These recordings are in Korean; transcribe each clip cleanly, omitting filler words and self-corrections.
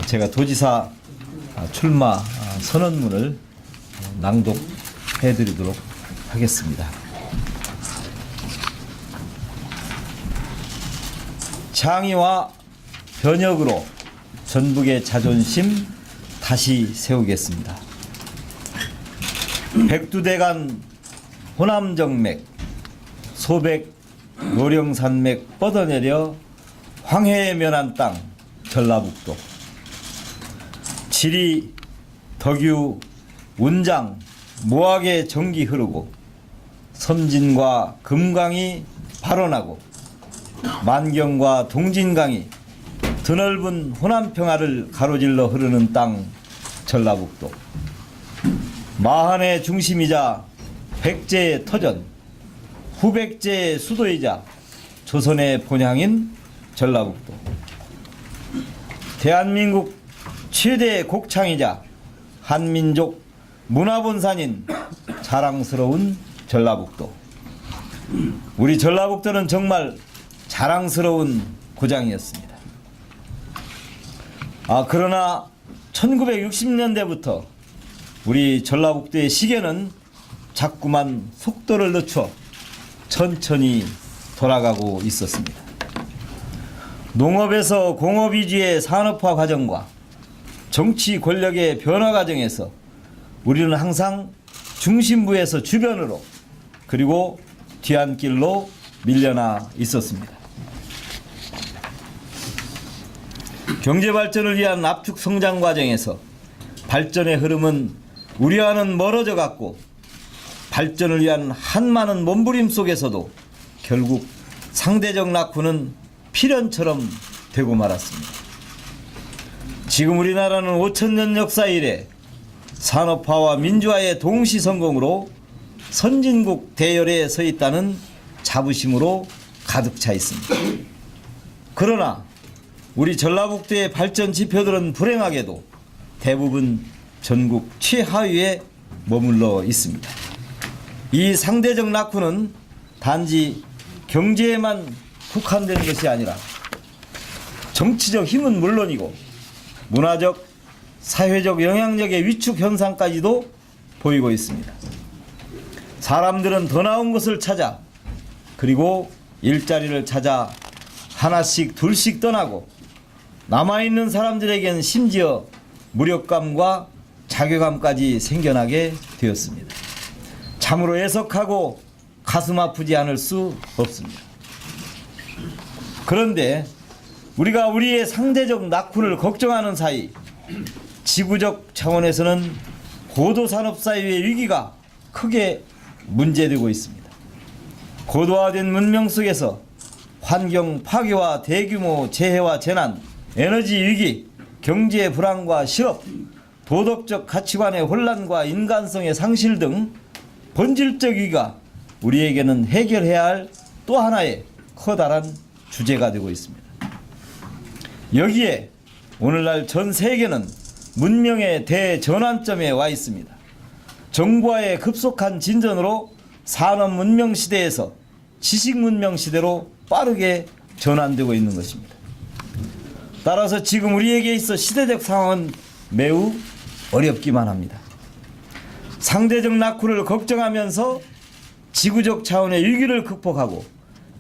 제가 도지사 출마 선언문을 낭독해 드리도록 하겠습니다. 창의와 변혁으로 전북의 자존심 다시 세우겠습니다. 백두대간 호남정맥, 소백 노령산맥 뻗어내려 황해에 면한 땅 전라북도, 지리, 덕유, 운장, 모악의 정기 흐르고 섬진과 금강이 발원하고 만경과 동진강이 드넓은 호남평화를 가로질러 흐르는 땅 전라북도, 마한의 중심이자 백제의 터전, 후백제의 수도이자 조선의 본향인 전라북도, 대한민국 최대 곡창이자 한민족 문화본산인 자랑스러운 전라북도. 우리 전라북도는 정말 자랑스러운 고장이었습니다. 그러나 1960년대부터 우리 전라북도의 시계는 자꾸만 속도를 늦춰 천천히 돌아가고 있었습니다. 농업에서 공업 위주의 산업화 과정과 정치 권력의 변화 과정에서 우리는 항상 중심부에서 주변으로 그리고 뒤안길로 밀려나 있었습니다. 경제 발전을 위한 압축 성장 과정에서 발전의 흐름은 우리와는 멀어져 갔고, 발전을 위한 한많은 몸부림 속에서도 결국 상대적 낙후는 필연처럼 되고 말았습니다. 지금 우리나라는 5천년 역사 이래 산업화와 민주화의 동시 성공으로 선진국 대열에 서 있다는 자부심으로 가득 차 있습니다. 그러나 우리 전라북도의 발전 지표들은 불행하게도 대부분 전국 최하위에 머물러 있습니다. 이 상대적 낙후는 단지 경제에만 국한된 것이 아니라 정치적 힘은 물론이고 문화적, 사회적 영향력의 위축 현상까지도 보이고 있습니다. 사람들은 더 나은 것을 찾아, 그리고 일자리를 찾아 하나씩 둘씩 떠나고, 남아있는 사람들에겐 심지어 무력감과 자괴감까지 생겨나게 되었습니다. 참으로 애석하고 가슴 아프지 않을 수 없습니다. 그런데 우리가 우리의 상대적 낙후를 걱정하는 사이, 지구적 차원에서는 고도산업사회의 위기가 크게 문제되고 있습니다. 고도화된 문명 속에서 환경 파괴와 대규모 재해와 재난, 에너지 위기, 경제 불안과 실업, 도덕적 가치관의 혼란과 인간성의 상실 등 본질적 위기가 우리에게는 해결해야 할 또 하나의 커다란 주제가 되고 있습니다. 여기에 오늘날 전 세계는 문명의 대전환점에 와 있습니다. 정보화의 급속한 진전으로 산업 문명 시대에서 지식 문명 시대로 빠르게 전환되고 있는 것입니다. 따라서 지금 우리에게 있어 시대적 상황은 매우 어렵기만 합니다. 상대적 낙후를 걱정하면서 지구적 차원의 위기를 극복하고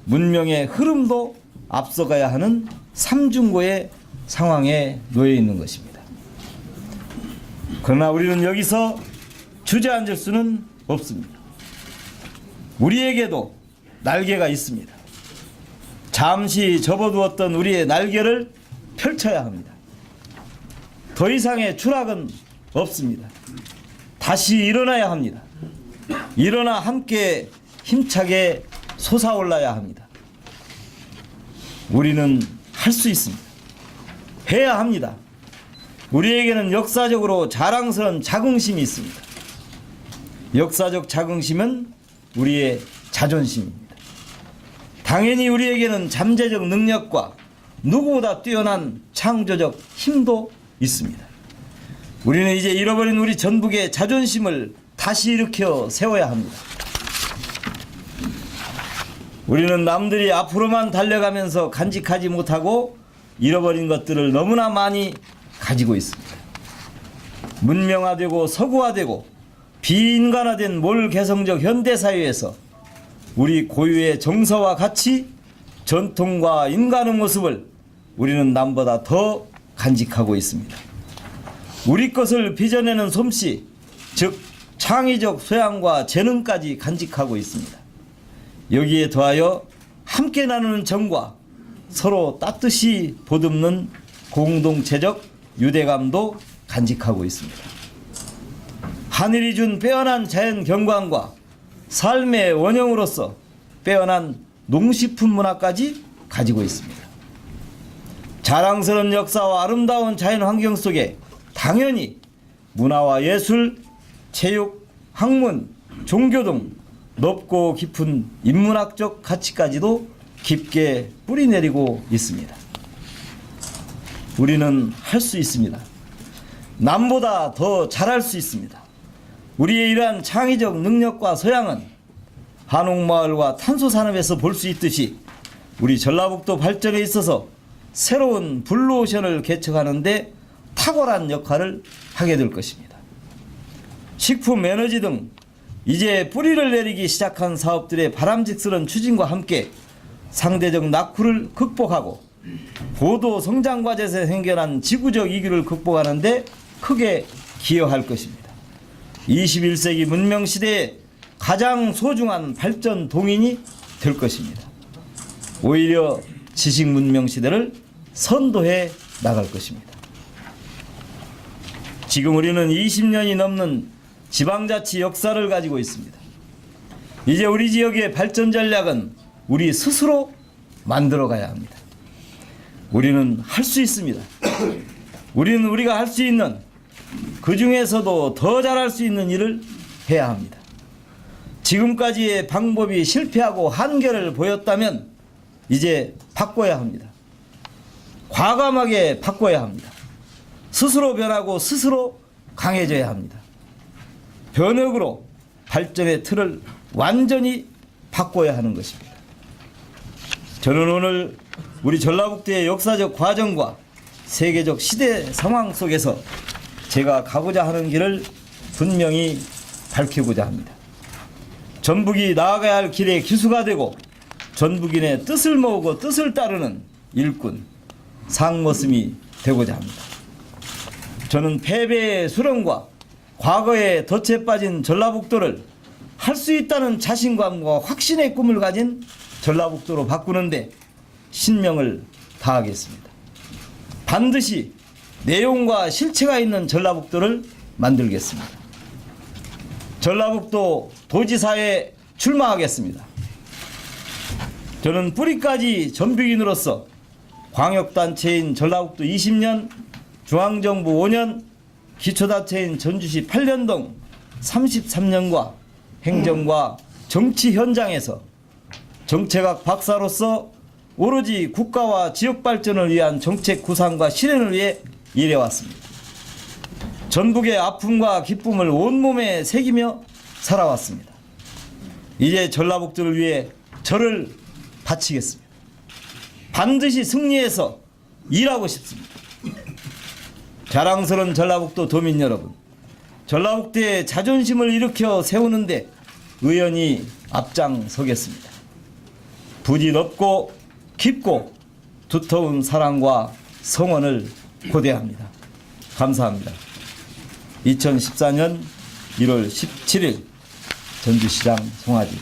문명의 흐름도 앞서가야 하는 삼중고의 상황에 놓여 있는 것입니다. 그러나 우리는 여기서 주저앉을 수는 없습니다. 우리에게도 날개가 있습니다. 잠시 접어두었던 우리의 날개를 펼쳐야 합니다. 더 이상의 추락은 없습니다. 다시 일어나야 합니다. 일어나 함께 힘차게 솟아올라야 합니다. 우리는 할 수 있습니다. 해야 합니다. 우리에게는 역사적으로 자랑스러운 자긍심이 있습니다. 역사적 자긍심은 우리의 자존심입니다. 당연히 우리에게는 잠재적 능력과 누구보다 뛰어난 창조적 힘도 있습니다. 우리는 이제 잃어버린 우리 전북의 자존심을 다시 일으켜 세워야 합니다. 우리는 남들이 앞으로만 달려가면서 간직하지 못하고 잃어버린 것들을 너무나 많이 가지고 있습니다. 문명화되고 서구화되고 비인간화된 몰개성적 현대사회에서 우리 고유의 정서와 가치, 전통과 인간의 모습을 우리는 남보다 더 간직하고 있습니다. 우리 것을 빚어내는 솜씨, 즉 창의적 소양과 재능까지 간직하고 있습니다. 여기에 더하여 함께 나누는 정과 서로 따뜻이 보듬는 공동체적 유대감도 간직하고 있습니다. 하늘이 준 빼어난 자연 경관과 삶의 원형으로서 빼어난 농식품 문화까지 가지고 있습니다. 자랑스러운 역사와 아름다운 자연 환경 속에 당연히 문화와 예술, 체육, 학문, 종교 등 높고 깊은 인문학적 가치까지도 깊게 뿌리내리고 있습니다. 우리는 할 수 있습니다. 남보다 더 잘할 수 있습니다. 우리의 이러한 창의적 능력과 소양은 한옥마을과 탄소산업에서 볼 수 있듯이 우리 전라북도 발전에 있어서 새로운 블루오션을 개척하는 데 탁월한 역할을 하게 될 것입니다. 식품 에너지 등 이제 뿌리를 내리기 시작한 사업들의 바람직스러운 추진과 함께 상대적 낙후를 극복하고 고도 성장 과제에서 생겨난 지구적 위기를 극복하는 데 크게 기여할 것입니다. 21세기 문명시대의 가장 소중한 발전 동인이 될 것입니다. 오히려 지식 문명시대를 선도해 나갈 것입니다. 지금 우리는 20년이 넘는 지방자치 역사를 가지고 있습니다. 이제 우리 지역의 발전 전략은 우리 스스로 만들어가야 합니다. 우리는 할 수 있습니다. 우리는 우리가 할 수 있는, 그 중에서도 더 잘할 수 있는 일을 해야 합니다. 지금까지의 방법이 실패하고 한계를 보였다면 이제 바꿔야 합니다. 과감하게 바꿔야 합니다. 스스로 변하고 스스로 강해져야 합니다. 변혁으로 발전의 틀을 완전히 바꿔야 하는 것입니다. 저는 오늘 우리 전라북도의 역사적 과정과 세계적 시대 상황 속에서 제가 가고자 하는 길을 분명히 밝히고자 합니다. 전북이 나아가야 할 길의 기수가 되고 전북인의 뜻을 모으고 뜻을 따르는 일꾼, 상머슴이 되고자 합니다. 저는 패배의 수렁과 과거에 덫에 빠진 전라북도를 할 수 있다는 자신감과 확신의 꿈을 가진 전라북도로 바꾸는데 신명을 다하겠습니다. 반드시 내용과 실체가 있는 전라북도를 만들겠습니다. 전라북도 도지사에 출마하겠습니다. 저는 뿌리까지 전북인으로서 광역단체인 전라북도 20년, 중앙정부 5년, 기초단체인 전주시 8년 등 33년과 행정과 정치 현장에서 정책학 박사로서 오로지 국가와 지역 발전을 위한 정책 구상과 실현을 위해 일해왔습니다. 전북의 아픔과 기쁨을 온몸에 새기며 살아왔습니다. 이제 전라북도를 위해 저를 바치겠습니다. 반드시 승리해서 일하고 싶습니다. 자랑스러운 전라북도 도민 여러분, 전라북도의 자존심을 일으켜 세우는데 의원이 앞장서겠습니다. 부디 넓고 깊고 두터운 사랑과 성원을 고대합니다. 감사합니다. 2014년 1월 17일 전주시장 송하지.